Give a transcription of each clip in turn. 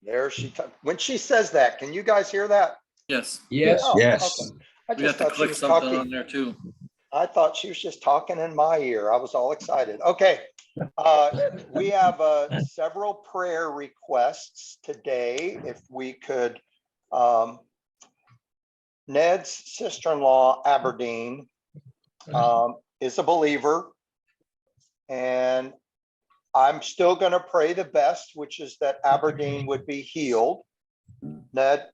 There when she says that, can you guys hear that? Yes. Yes. Oh, Yes. okay. I We just have to thought she click was something on talking. there too. I thought she was just talking in my ear. I was all excited. Okay. We have several prayer requests today. If we could, Ned's sister-in-law, Aberdeen, is a believer. And I'm still going to pray the best, which is that Aberdeen would be healed. Ned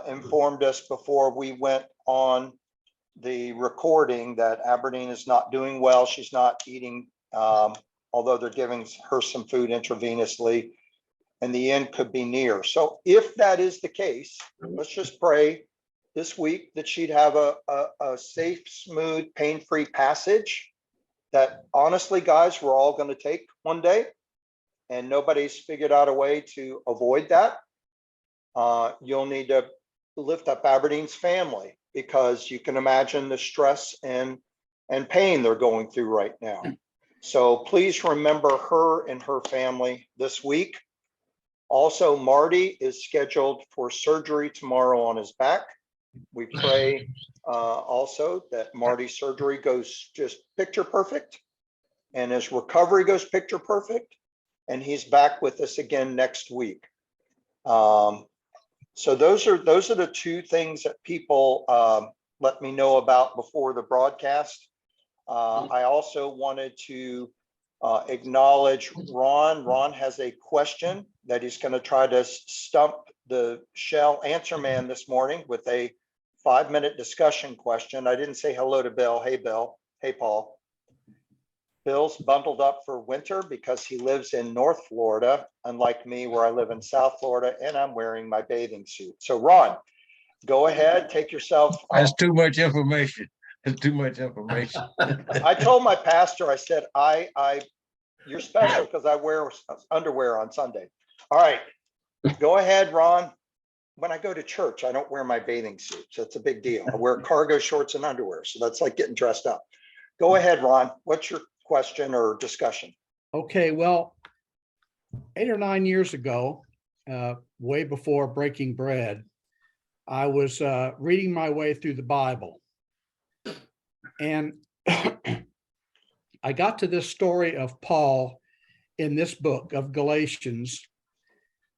informed us before we went on the recording that Aberdeen is not doing well. She's not eating, although they're giving her some food intravenously, and the end could be near. So if that is the case, let's just pray this week that she'd have a safe, smooth, pain-free passage that honestly, guys, we're all going to take one day, and nobody's figured out a way to avoid that. You'll need to lift up Aberdeen's family, because you can imagine the stress and pain they're going through right now. So please remember her and her family this week. Also, Marty is scheduled for surgery tomorrow on his back. We pray also that Marty's surgery goes just picture perfect, and his recovery goes picture perfect, and he's back with us again next week. So those are the two things that people let me know about before the broadcast. I also wanted to acknowledge Ron. Ron has a question that he's going to try to stump the Shell answer man this morning with a 5-minute discussion question. I didn't say hello to Bill. Hey, Bill. Hey, Paul. Bill's bundled up for winter because he lives in North Florida, unlike me, where I live in South Florida, and I'm wearing my bathing suit. So, Ron, go ahead, take yourself. That's too much information. That's too much information. I told my pastor, I said, you're special because I wear underwear on Sunday. All right, go ahead, Ron. When I go to church, I don't wear my bathing suit, so it's a big deal. I wear cargo shorts and underwear, so that's like getting dressed up. Go ahead, Ron. What's your question or discussion? Okay, well, 8 or 9 years ago, way before breaking bread, I was reading my way through the Bible, and I got to this story of Paul in this book of Galatians,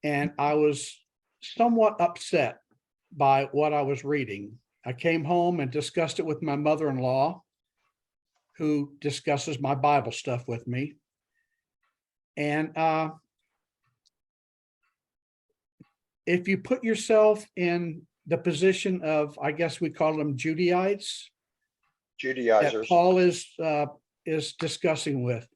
and I was somewhat upset by what I was reading. I came home and discussed it with my mother-in-law, who discusses my Bible stuff with me. And if you put yourself in the position of, I guess we call them Judaites, Judaizers. that Paul is discussing with.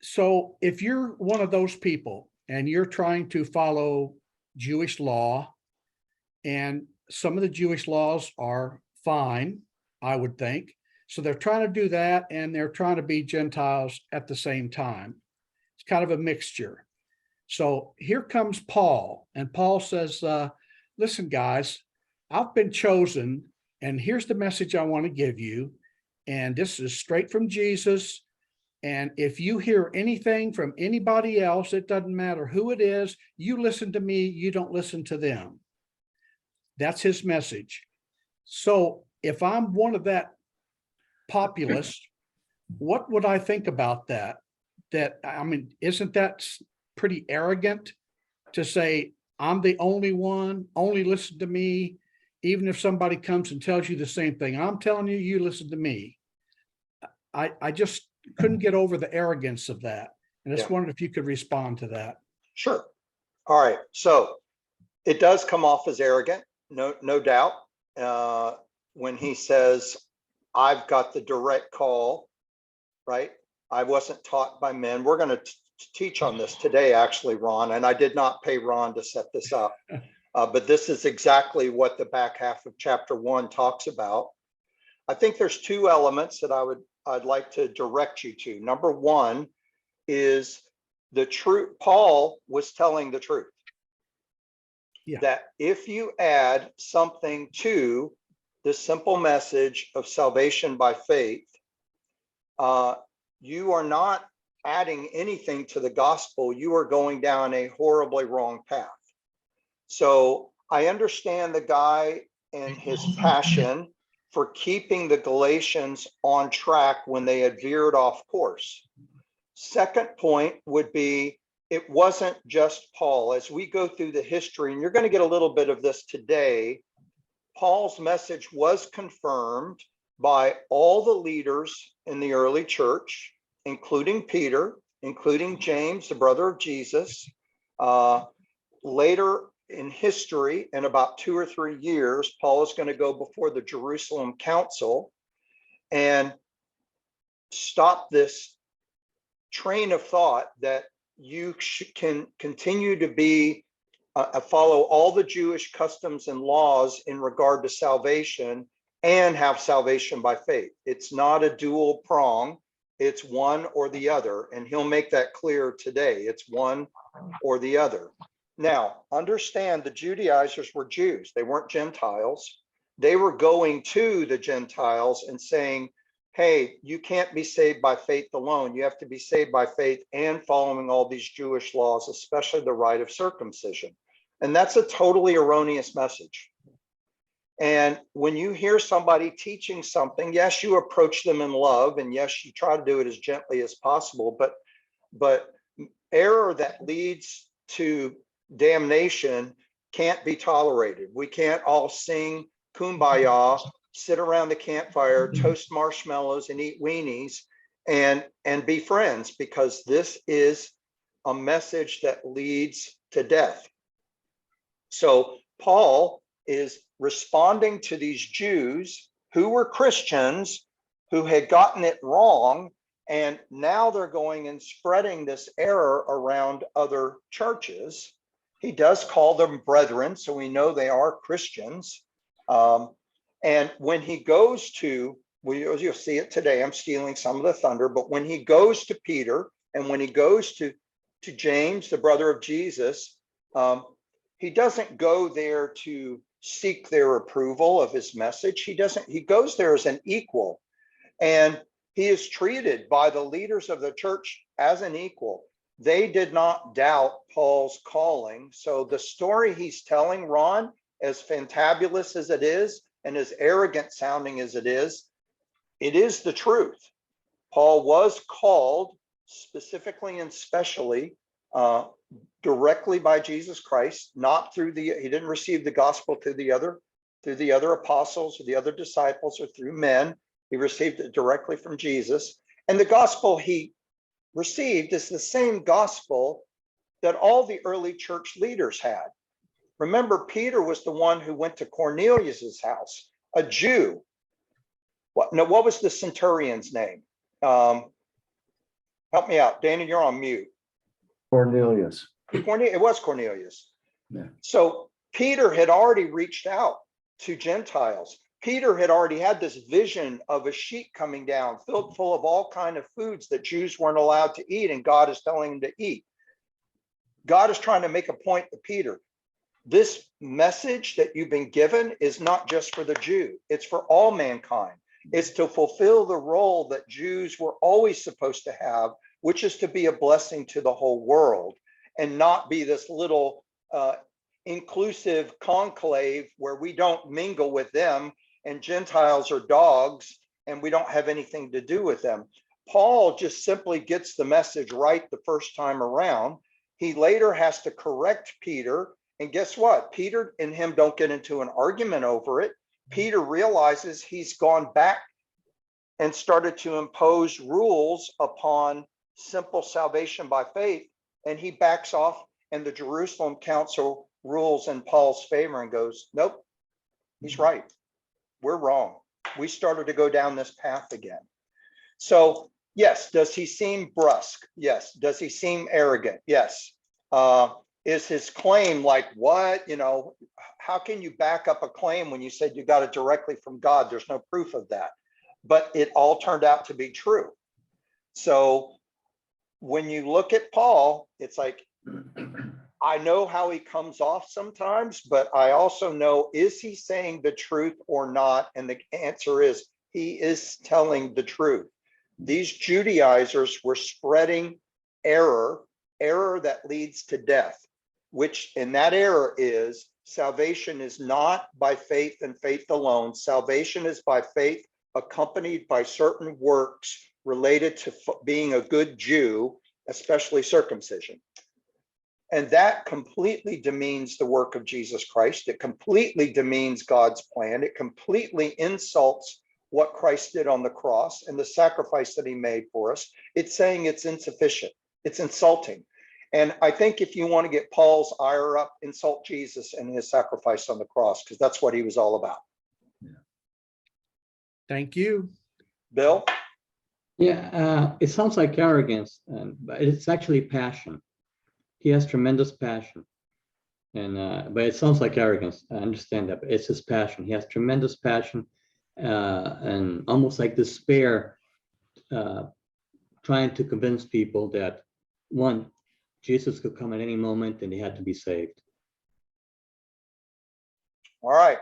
So if you're one of those people and you're trying to follow Jewish law, and some of the Jewish laws are fine, I would think. So they're trying to do that, and they're trying to be Gentiles at the same time. It's kind of a mixture. So here comes Paul, and Paul says, listen, guys, I've been chosen, and here's the message I want to give you. And this is straight from Jesus. And if you hear anything from anybody else, it doesn't matter who it is, you listen to me, you don't listen to them. That's his message. So if I'm one of that populace, what would I think about that? That, I mean, isn't that pretty arrogant to say, I'm the only one, only listen to me, even if somebody comes and tells you the same thing I'm telling you, you listen to me. I just couldn't get over the arrogance of that. And I just wondered if you could respond to that. Sure. All right. So it does come off as arrogant, no doubt. When he says, I've got the direct call, right? I wasn't taught by men. We're going to teach on this today, actually, Ron, and I did not pay Ron to set this up. But this is exactly what the back half of chapter 1 talks about. I think there's two elements that I'd like to direct you to. Number one is the truth. Paul was telling the truth. Yeah. That if you add something to the simple message of salvation by faith, you are not adding anything to the gospel, you are going down a horribly wrong path. So I understand the guy and his passion for keeping the Galatians on track when they had veered off course. Second point would be, it wasn't just Paul. As we go through the history, and you're going to get a little bit of this today, Paul's message was confirmed by all the leaders in the early church, including Peter, including James, the brother of Jesus. Later in history, in about 2 or 3 years, Paul is going to go before the Jerusalem Council and stop this train of thought that you can continue to be follow all the Jewish customs and laws in regard to salvation and have salvation by faith. It's not a dual prong, it's one or the other, and he'll make that clear today. It's one or the other. Now, understand the Judaizers were Jews, they weren't Gentiles. They were going to the Gentiles and saying, hey, you can't be saved by faith alone. You have to be saved by faith and following all these Jewish laws, especially the rite of circumcision. And that's a totally erroneous message. And when you hear somebody teaching something, yes, you approach them in love, and yes, you try to do it as gently as possible, but error that leads to damnation can't be tolerated. We can't all sing Kumbaya, sit around the campfire, toast marshmallows and eat weenies and be friends, because this is a message that leads to death. So Paul is responding to these Jews who were Christians who had gotten it wrong, and now they're going and spreading this error around other churches. He does call them brethren, so we know they are Christians. And when he goes to, you'll see it today, I'm stealing some of the thunder, but when he goes to Peter and when he goes to James, the brother of Jesus, he doesn't go there to seek their approval of his message. He goes there as an equal, and he is treated by the leaders of the church as an equal. They did not doubt Paul's calling. So the story he's telling, Ron, as fantabulous as it is and as arrogant sounding as it is the truth. Paul was called specifically and specially directly by Jesus Christ, not through he didn't receive the gospel through the other apostles or the other disciples or through men. He received it directly from Jesus. And the gospel he received is the same gospel that all the early church leaders had. Remember, Peter was the one who went to Cornelius's house, a Jew. What was the centurion's name? Help me out. Dana, you're on mute. Cornelius. It was Cornelius. Yeah. So Peter had already reached out to Gentiles. Peter had already had this vision of a sheet coming down filled full of all kinds of foods that Jews weren't allowed to eat, and God is telling him to eat. God is trying to make a point to Peter. This message that you've been given is not just for the Jew, it's for all mankind. It's to fulfill the role that Jews were always supposed to have, which is to be a blessing to the whole world and not be this little inclusive conclave where we don't mingle with them and Gentiles are dogs and we don't have anything to do with them. Paul just simply gets the message right the first time around. He later has to correct Peter. And guess what? Peter and him don't get into an argument over it. Peter realizes he's gone back and started to impose rules upon simple salvation by faith. And he backs off, and the Jerusalem Council rules in Paul's favor and goes, nope, he's right. We're wrong. We started to go down this path again. So yes, does he seem brusque? Yes. Does he seem arrogant? Yes. Is his claim like, what, how can you back up a claim when you said you got it directly from God? There's no proof of that, but it all turned out to be true. So when you look at Paul, it's like, I know how he comes off sometimes, but I also know, is he saying the truth or not? And the answer is, he is telling the truth. These Judaizers were spreading error that leads to death, which in that error is salvation is not by faith and faith alone. Salvation is by faith accompanied by certain works related to being a good Jew, especially circumcision. And that completely demeans the work of Jesus Christ. It completely demeans God's plan. It completely insults what Christ did on the cross and the sacrifice that he made for us. It's saying it's insufficient. It's insulting. And I think if you want to get Paul's ire up, insult Jesus and his sacrifice on the cross, because that's what he was all about. Thank you. Bill? Yeah, it sounds like arrogance, but it's actually passion. He has tremendous passion, but it sounds like arrogance. I understand that, but it's his passion. He has tremendous passion, and almost like despair, trying to convince people that one, Jesus could come at any moment and they had to be saved. All right.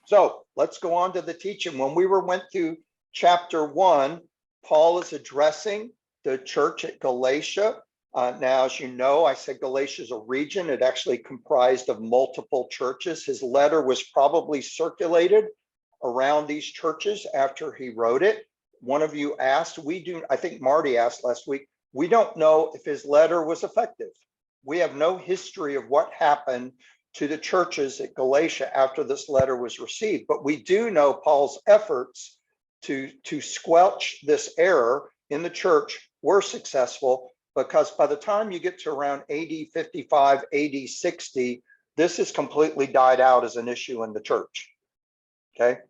So let's go on to the teaching. When we went through chapter 1, Paul is addressing the church at Galatia. Now, as you know, I said Galatia is a region. It actually comprised of multiple churches. His letter was probably circulated around these churches after he wrote it. One of you asked, I think Marty asked last week, we don't know if his letter was effective. We have no history of what happened to the churches at Galatia after this letter was received, but we do know Paul's efforts to squelch this error in the church were successful, because by the time you get to around AD 55, AD 60, this has completely died out as an issue in the church. Okay.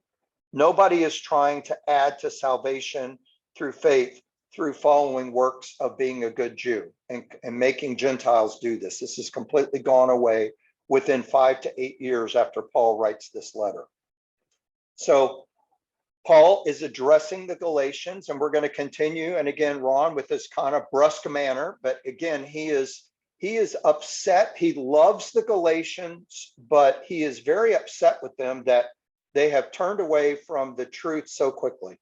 Nobody is trying to add to salvation through faith, through following works of being a good Jew and making Gentiles do this. This has completely gone away within 5 to 8 years after Paul writes this letter. So Paul is addressing the Galatians, and we're going to continue. And again, Ron, with this kind of brusque manner, but again, he is upset. He loves the Galatians, but he is very upset with them that they have turned away from the truth so quickly.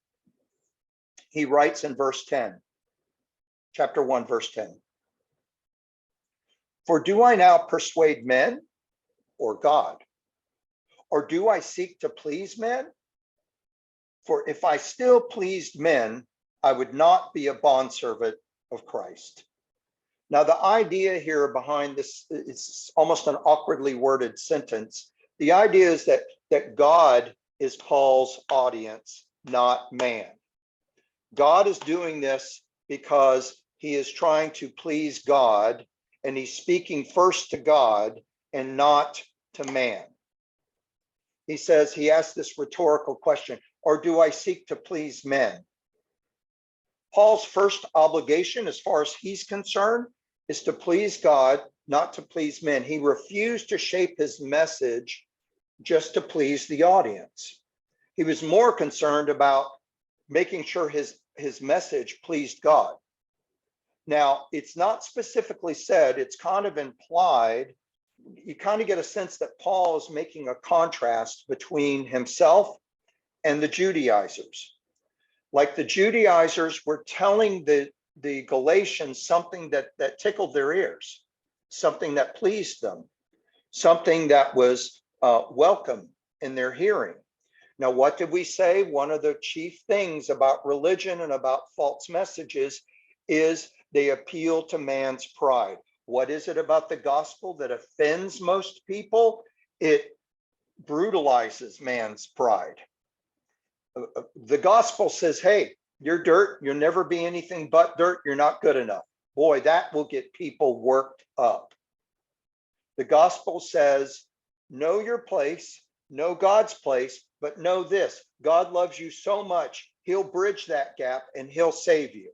He writes in verse 10, chapter 1, verse 10. For do I now persuade men or God? Or do I seek to please men? For if I still pleased men, I would not be a bondservant of Christ. Now, the idea here behind this, it's almost an awkwardly worded sentence. The idea is that God is Paul's audience, not man. God is doing this because he is trying to please God, and he's speaking first to God and not to man. He says, he asked this rhetorical question, or do I seek to please men? Paul's first obligation, as far as he's concerned, is to please God, not to please men. He refused to shape his message just to please the audience. He was more concerned about making sure his message pleased God. Now, it's not specifically said, it's kind of implied. You kind of get a sense that Paul is making a contrast between himself and the Judaizers. Like the Judaizers were telling the Galatians something that tickled their ears, something that pleased them, something that was welcome in their hearing. Now, what did we say? One of the chief things about religion and about false messages is they appeal to man's pride. What is it about the gospel that offends most people? It brutalizes man's pride. The gospel says, hey, you're dirt, you'll never be anything but dirt, you're not good enough. Boy, that will get people worked up. The gospel says, know your place, know God's place, but know this, God loves you so much, he'll bridge that gap and he'll save you.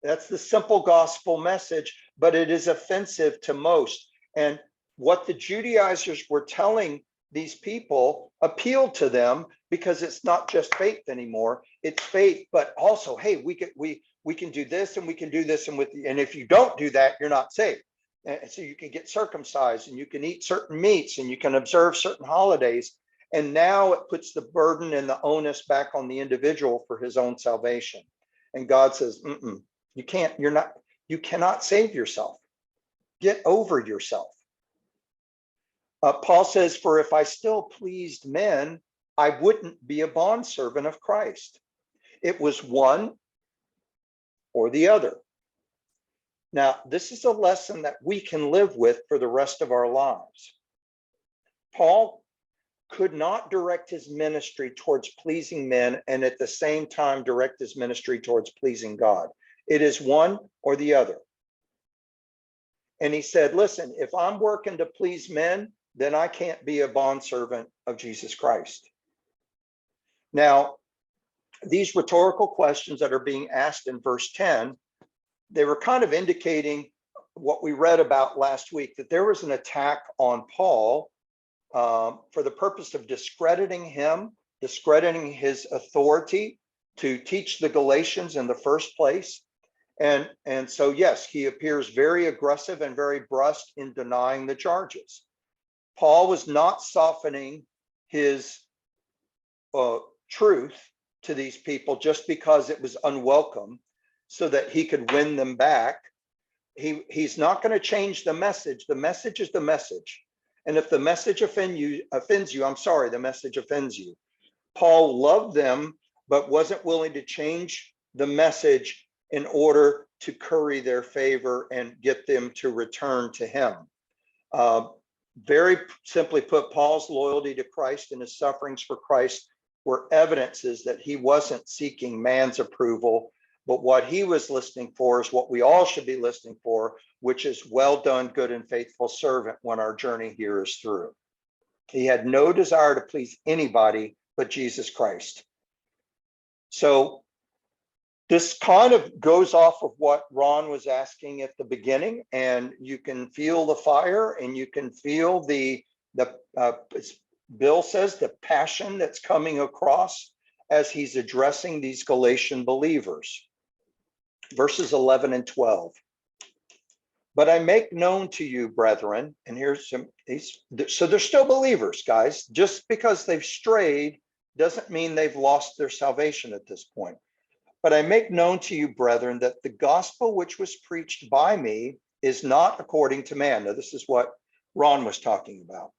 That's the simple gospel message, but it is offensive to most. And what the Judaizers were telling these people appealed to them, because it's not just faith anymore. It's faith, but also, hey, we can do this and we can do this, and if you don't do that, you're not saved. And so you can get circumcised and you can eat certain meats and you can observe certain holidays. And now it puts the burden and the onus back on the individual for his own salvation. And God says, mm-mm, you can't, you cannot save yourself. Get over yourself. Paul says, for if I still pleased men, I wouldn't be a bondservant of Christ. It was one or the other. Now, this is a lesson that we can live with for the rest of our lives. Paul could not direct his ministry towards pleasing men and at the same time direct his ministry towards pleasing God. It is one or the other. And he said, listen, if I'm working to please men, then I can't be a bondservant of Jesus Christ. Now, these rhetorical questions that are being asked in verse 10, they were kind of indicating what we read about last week, that there was an attack on Paul for the purpose of discrediting him, discrediting his authority to teach the Galatians in the first place. And so, yes, he appears very aggressive and very brusque in denying the charges. Paul was not softening his truth to these people just because it was unwelcome so that he could win them back. He's not going to change the message. The message is the message. And if the message offends you, I'm sorry, the message offends you. Paul loved them, but wasn't willing to change the message in order to curry their favor and get them to return to him. Very simply put, Paul's loyalty to Christ and his sufferings for Christ were evidences that he wasn't seeking man's approval, but what he was listening for is what we all should be listening for, which is well done, good and faithful servant when our journey here is through. He had no desire to please anybody but Jesus Christ. So this kind of goes off of what Ron was asking at the beginning, and you can feel the fire and you can feel Bill says, the passion that's coming across as he's addressing these Galatian believers. Verses 11 and 12. But I make known to you, brethren, and here's some, so they're still believers, guys. Just because they've strayed doesn't mean they've lost their salvation at this point. But I make known to you, brethren, that the gospel which was preached by me is not according to man. Now, this is what Ron was talking about.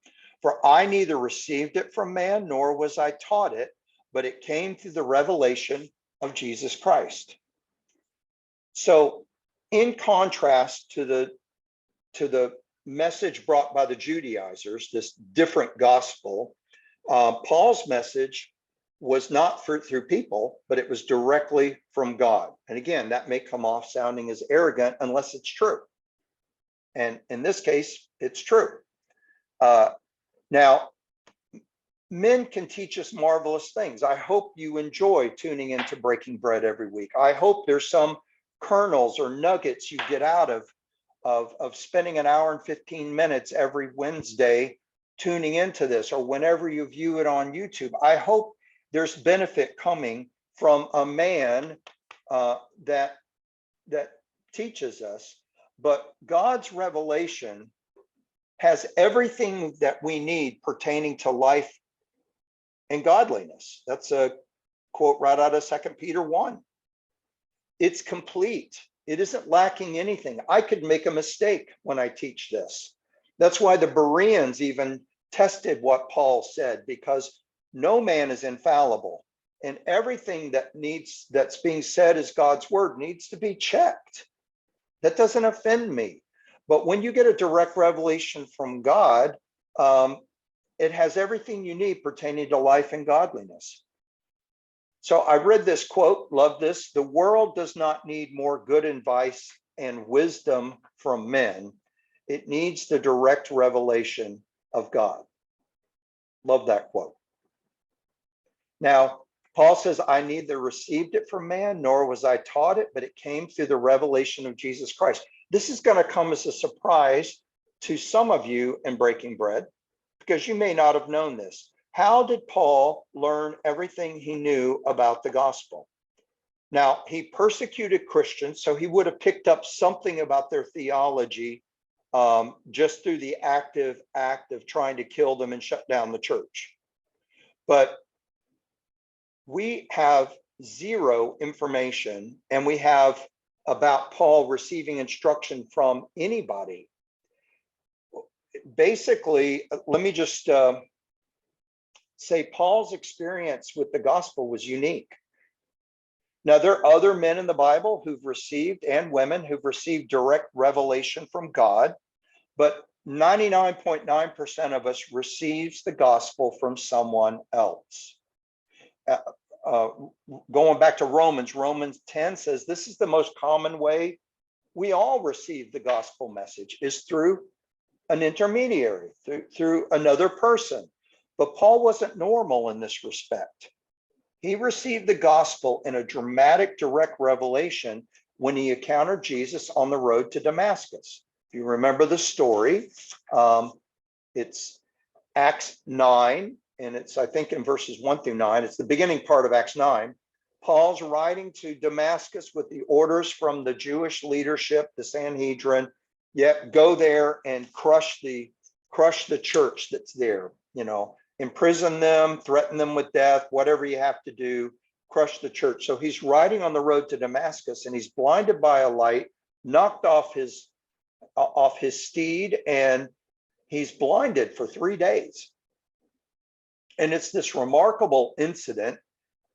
For I neither received it from man, nor was I taught it, but it came through the revelation of Jesus Christ. So in contrast to the message brought by the Judaizers, this different gospel, Paul's message was not through people, but it was directly from God. And again, that may come off sounding as arrogant unless it's true. And in this case, it's true. Now, men can teach us marvelous things. I hope you enjoy tuning into Breaking Bread every week. I hope there's some kernels or nuggets you get out of spending an hour and 15 minutes every Wednesday tuning into this, or whenever you view it on YouTube. I hope there's benefit coming from a man that teaches us. But God's revelation has everything that we need pertaining to life and godliness. That's a quote right out of 2 Peter 1. It's complete. It isn't lacking anything. I could make a mistake when I teach this. That's why the Bereans even tested what Paul said, because no man is infallible, and everything that's being said as God's word needs to be checked. That doesn't offend me. But when you get a direct revelation from God, it has everything you need pertaining to life and godliness. So I read this quote, love this. The world does not need more good advice and wisdom from men. It needs the direct revelation of God. Love that quote. Now, Paul says, I neither received it from man, nor was I taught it, but it came through the revelation of Jesus Christ. This is going to come as a surprise to some of you in Breaking Bread, because you may not have known this. How did Paul learn everything he knew about the gospel? Now, he persecuted Christians, so he would have picked up something about their theology just through the active act of trying to kill them and shut down the church. But we have zero information, and we have about Paul receiving instruction from anybody. Basically, let me just say Paul's experience with the gospel was unique. Now, there are other men in the Bible who've received, and women who've received direct revelation from God, but 99.9% of us receives the gospel from someone else. Going back to Romans 10 says this is the most common way we all receive the gospel message, is through an intermediary, through another person. But Paul wasn't normal in this respect. He received the gospel in a dramatic, direct revelation when he encountered Jesus on the road to Damascus. If you remember the story, it's Acts 9, and it's, I think, in verses 1 through 9. It's the beginning part of Acts 9. Paul's riding to Damascus with the orders from the Jewish leadership, the Sanhedrin. Yep, go there and crush the church that's there, imprison them, threaten them with death, whatever you have to do, crush the church. So he's riding on the road to Damascus, and he's blinded by a light, knocked off his steed, and he's blinded for 3 days. And it's this remarkable incident.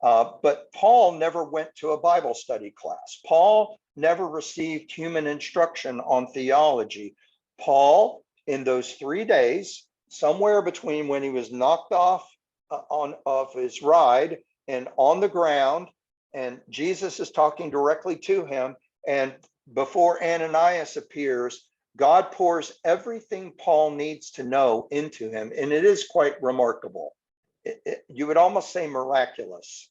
But Paul never went to a Bible study class. Paul never received human instruction on theology. Paul, in those 3 days, somewhere between when he was knocked off of his ride and on the ground, and Jesus is talking directly to him, and before Ananias appears, God pours everything Paul needs to know into him, and it is quite remarkable. You would almost say miraculous,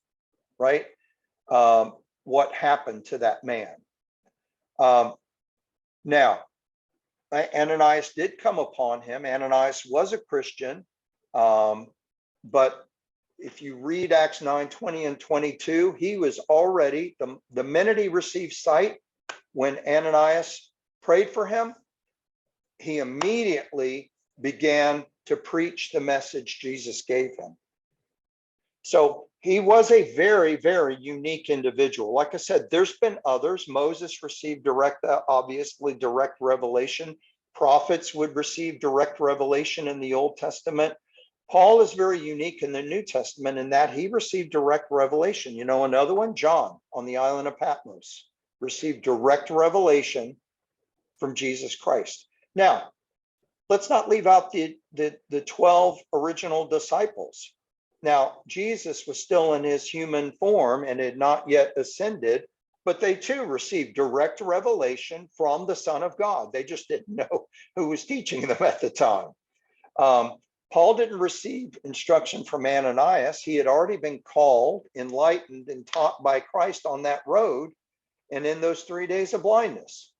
right? What happened to that man? Now, Ananias did come upon him. Ananias was a Christian, but if you read Acts 9, 20 and 22, he was already, the minute he received sight, when Ananias prayed for him, he immediately began to preach the message Jesus gave him. So he was a very, very unique individual. Like I said, there's been others. Moses received obviously direct revelation. Prophets would receive direct revelation in the Old Testament. Paul is very unique in the New Testament in that he received direct revelation. Another one, John on the island of Patmos, received direct revelation from Jesus Christ. Now, let's not leave out the 12 original disciples. Now, Jesus was still in his human form and had not yet ascended, but they too received direct revelation from the Son of God. They just didn't know who was teaching them at the time. Paul didn't receive instruction from Ananias. He had already been called, enlightened, and taught by Christ on that road, and in those 3 days of blindness,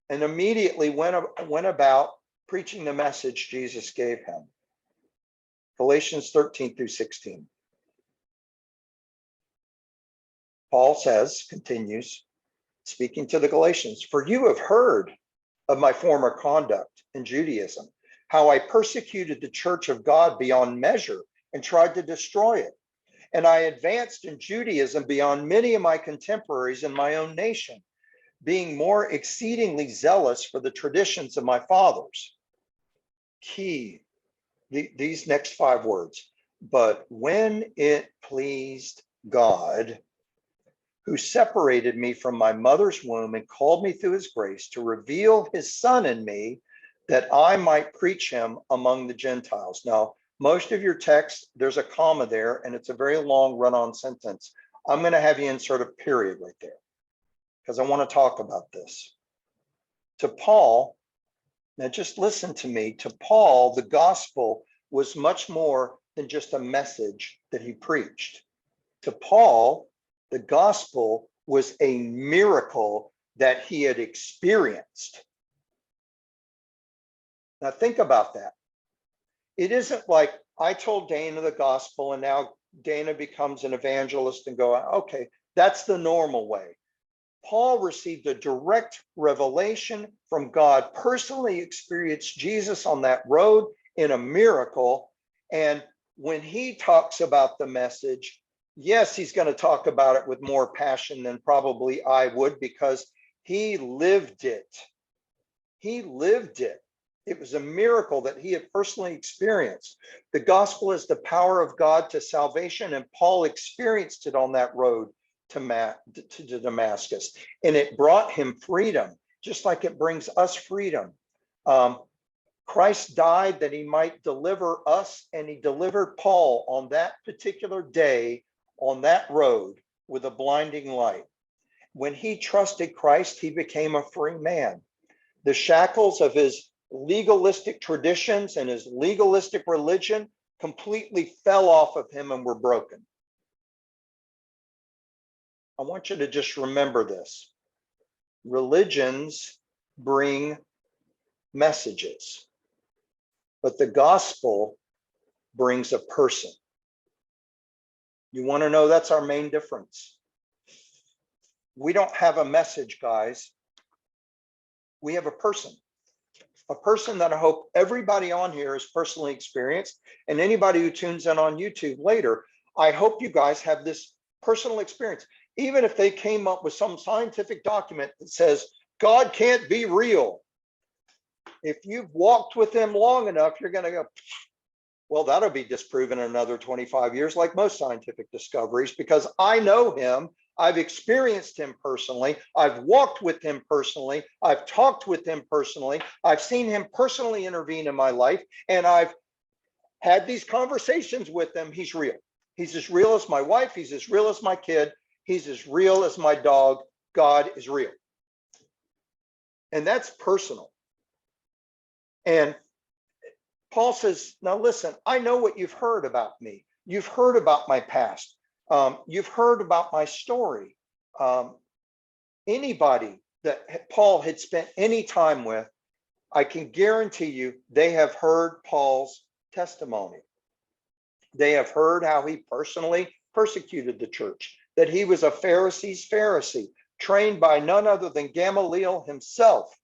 and immediately went about preaching the message Jesus gave him. Galatians 13 through 16. Paul continues, speaking to the Galatians, "For you have heard of my former conduct in Judaism, how I persecuted the church of God beyond measure and tried to destroy it. And I advanced in Judaism beyond many of my contemporaries in my own nation, being more exceedingly zealous for the traditions of my fathers." Key, these next 5 words. "But when it pleased God, who separated me from my mother's womb and called me through his grace to reveal his Son in me, that I might preach him among the Gentiles." Now, most of your text, there's a comma there, and it's a very long run-on sentence. I'm going to have you insert a period right there, because I want to talk about this. To Paul, now just listen to me, to Paul, the gospel was much more than just a message that he preached. To Paul, the gospel was a miracle that he had experienced. Now think about that. It isn't like I told Dana the gospel and now Dana becomes an evangelist and go, okay, that's the normal way. Paul received a direct revelation from God, personally experienced Jesus on that road in a miracle. And when he talks about the message, yes, he's going to talk about it with more passion than probably I would, because he lived it. He lived it. It was a miracle that he had personally experienced. The gospel is the power of God to salvation, and Paul experienced it on that road to Damascus, and it brought him freedom, just like it brings us freedom. Christ died that he might deliver us, and he delivered Paul on that particular day on that road with a blinding light. When he trusted Christ, he became a free man. The shackles of his legalistic traditions and his legalistic religion completely fell off of him and were broken. I want you to just remember this. Religions bring messages, but the gospel brings a person. You want to know that's our main difference. We don't have a message, guys. We have a person that I hope everybody on here has personally experienced, and anybody who tunes in on YouTube later, I hope you guys have this personal experience. Even if they came up with some scientific document that says God can't be real, if you've walked with him long enough, you're going to go, well, that'll be disproven in another 25 years, like most scientific discoveries, because I know him. I've experienced him personally. I've walked with him personally. I've talked with him personally. I've seen him personally intervene in my life, and I've had these conversations with him. He's real. He's as real as my wife. He's as real as my kid. He's as real as my dog. God is real. And that's personal. And Paul says, now listen, I know what you've heard about me. You've heard about my past. You've heard about my story. Anybody that Paul had spent any time with, I can guarantee you they have heard Paul's testimony. They have heard how he personally persecuted the church, that he was a Pharisee's Pharisee, trained by none other than Gamaliel himself.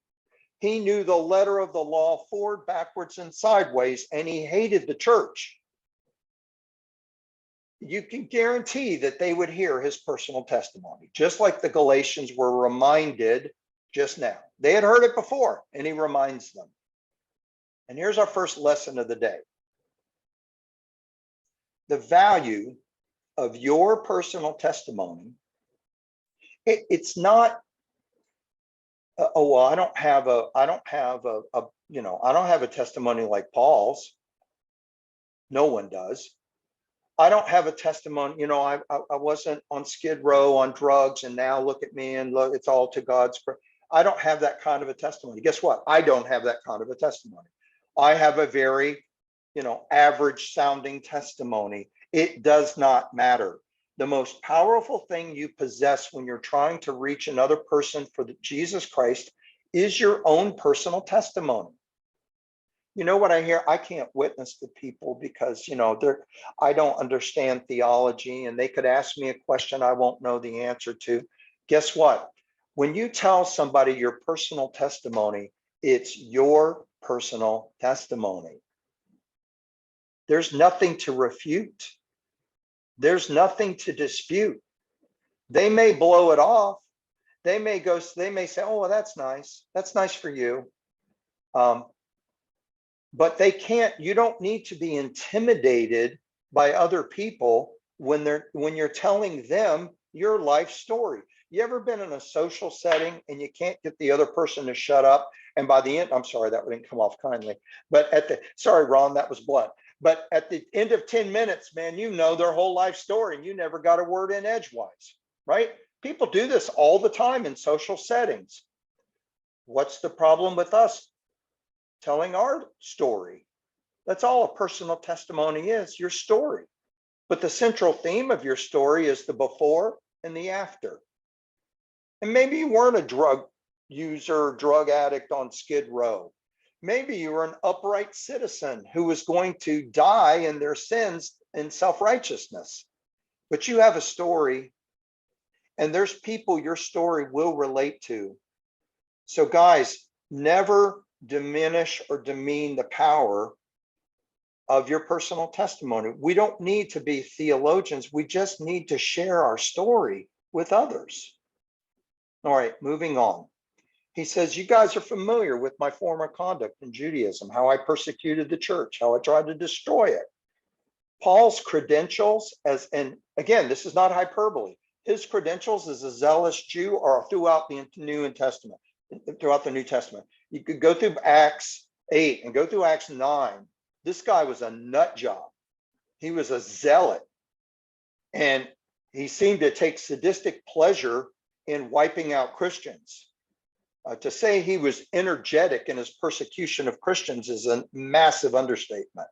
He knew the letter of the law forward, backwards, and sideways, and he hated the church. You can guarantee that they would hear his personal testimony, just like the Galatians were reminded just now. They had heard it before, and he reminds them. And here's our first lesson of the day. The value of your personal testimony, it's not, oh, well, I don't have a testimony like Paul's. No one does. I don't have a testimony, I wasn't on Skid Row on drugs, and now look at me and look, it's all to God's praise. I don't have that kind of a testimony. Guess what? I don't have that kind of a testimony. I have a very, average sounding testimony. It does not matter. The most powerful thing you possess when you're trying to reach another person for Jesus Christ is your own personal testimony. You know what I hear? I can't witness to people because, I don't understand theology, and they could ask me a question I won't know the answer to. Guess what? When you tell somebody your personal testimony, it's your personal testimony. There's nothing to refute. There's nothing to dispute. They may blow it off. They may say, oh, well, that's nice. That's nice for you. But you don't need to be intimidated by other people when you're telling them your life story. You ever been in a social setting and you can't get the other person to shut up? And by the end, I'm sorry, that wouldn't come off kindly, but sorry, Ron, that was blunt. But at the end of 10 minutes, man, their whole life story, and you never got a word in edgewise, right? People do this all the time in social settings. What's the problem with us telling our story? That's all a personal testimony is, your story. But the central theme of your story is the before and the after. And maybe you weren't a drug user, drug addict on Skid Row. Maybe you were an upright citizen who was going to die in their sins in self-righteousness. But you have a story, and there's people your story will relate to. So guys, never diminish or demean the power of your personal testimony. We don't need to be theologians. We just need to share our story with others. All right, moving on. He says, you guys are familiar with my former conduct in Judaism, how I persecuted the church, how I tried to destroy it. Paul's credentials and again, this is not hyperbole. His credentials as a zealous Jew are throughout the New Testament. You could go through Acts 8 and go through Acts 9. This guy was a nut job. He was a zealot. And he seemed to take sadistic pleasure in wiping out Christians. To say he was energetic in his persecution of Christians is a massive understatement.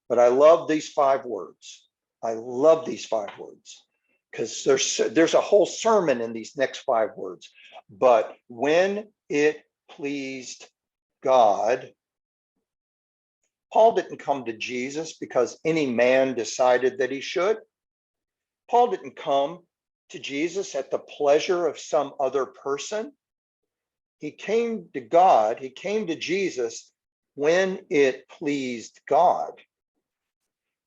But I love these 5 words. I love these 5 words because there's a whole sermon in these next 5 words. But when it pleased God, Paul didn't come to Jesus because any man decided that he should. Paul didn't come to Jesus at the pleasure of some other person. He came to God, he came to Jesus when it pleased God.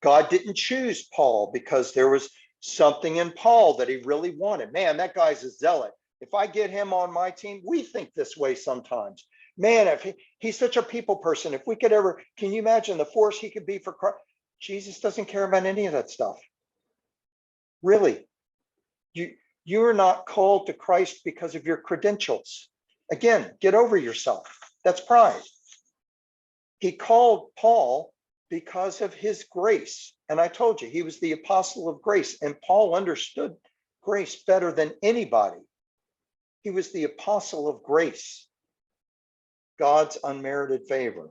God didn't choose Paul because there was something in Paul that he really wanted. Man, that guy's a zealot. If I get him on my team, we think this way sometimes. Man, if he's such a people person, if we could ever, can you imagine the force he could be for Christ? Jesus doesn't care about any of that stuff. Really, you're not called to Christ because of your credentials. Again, get over yourself. That's pride. He called Paul because of his grace. And I told you, he was the apostle of grace, and Paul understood grace better than anybody. He was the apostle of grace, God's unmerited favor.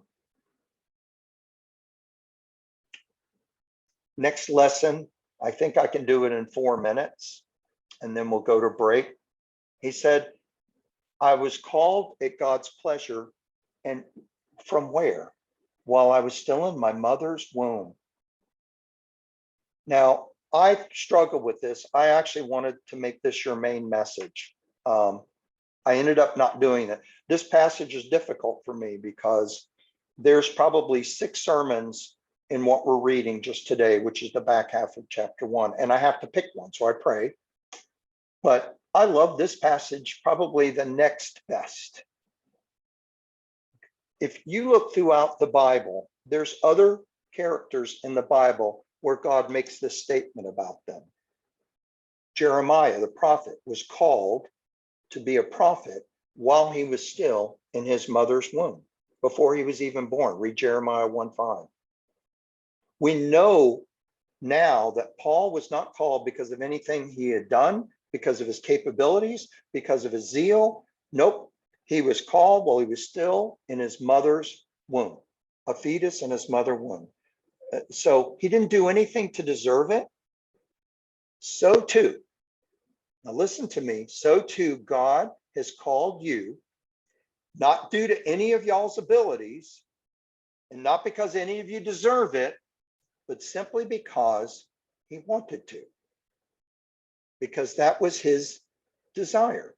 Next lesson, I think I can do it in 4 minutes, and then we'll go to break. He said, I was called at God's pleasure, and from where? While I was still in my mother's womb. Now, I struggled with this. I actually wanted to make this your main message. I ended up not doing it. This passage is difficult for me because there's probably 6 sermons in what we're reading just today, which is the back half of chapter 1. And I have to pick one, so I pray. But I love this passage probably the next best. If you look throughout the Bible, there's other characters in the Bible where God makes this statement about them. Jeremiah, the prophet, was called to be a prophet while he was still in his mother's womb, before he was even born. Read Jeremiah 1:5. We know now that Paul was not called because of anything he had done, because of his capabilities, because of his zeal. Nope. He was called while he was still in his mother's womb, a fetus in his mother's womb. So he didn't do anything to deserve it. So too, now listen to me, so too God has called you, not due to any of y'all's abilities, and not because any of you deserve it, but simply because he wanted to. Because that was his desire.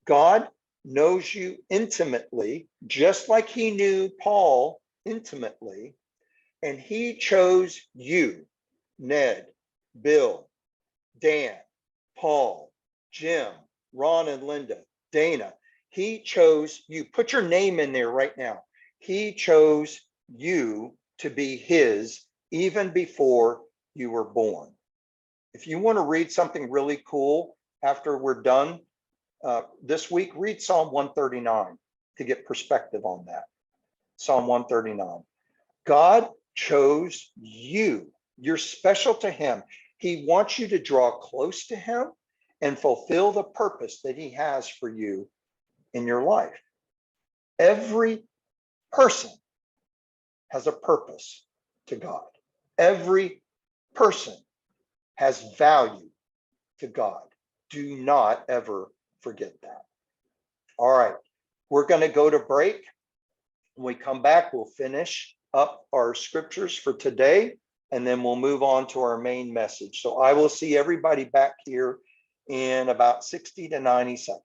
God knows you intimately, just like he knew Paul intimately, and he chose you, Ned, Bill, Dan, Paul, Jim, Ron and Linda, Dana. He chose you. Put your name in there right now. He chose you to be his even before you were born. If you want to read something really cool after we're done this week, read Psalm 139 to get perspective on that. Psalm 139. God chose you. You're special to him. He wants you to draw close to him and fulfill the purpose that he has for you in your life. Every person has a purpose to God. Every person has value to God. Do not ever forget that. All right, we're going to go to break. When we come back, we'll finish up our scriptures for today, and then we'll move on to our main message. So I will see everybody back here in about 60 to 90 seconds.